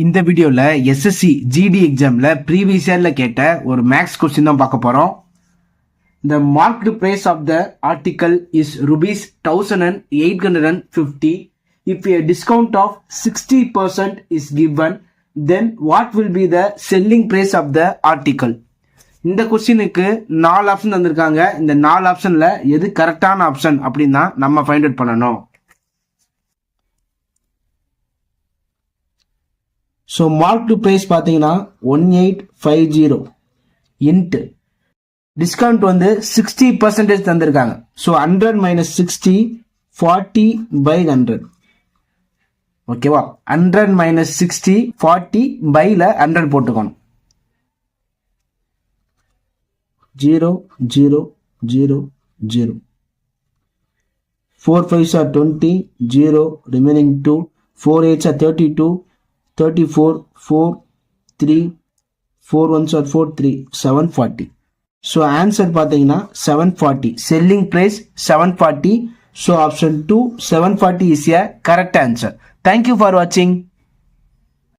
இந்த வீடியோல SSC GD எக்ஸாம்ல ப்ரீவியஸ் இயர்ல கேட்ட ஒரு மேக்ஸ் கொஸ்டின் தான் பார்க்க போறோம். The marked price of the article is rupees 1850. If a discount of 60% is given, then what will be the selling price of the article? இந்த கொஸ்டினுக்கு 4 ஆப்ஷன் தந்திருக்காங்க. இந்த 4 ஆப்ஷன்ல எது கரெக்டான ஆப்ஷன் அப்படின்னு தான் நம்ம ஃபைண்ட் அவுட் பண்ணணும். ஸோ மார்க்டு ப்ரைஸ் பார்த்தீங்கன்னா 1850 இன்ட்டு டிஸ்கவுண்ட் வந்து 60% தந்திருக்காங்க. So 100 minus 60 40 by 100. ஓகேவா? 100 மைனஸ் 60 40 பைல 100 போட்டுக்கணும். 0 0 0 0 4 5s are 20 0 remaining 2 4 8s are 32 34 4 3 4 1s are 4 3 740. So answer பார்த்தீங்கன்னா 740. Selling price 740. So option 2 740 is a correct answer. Thank you for watching.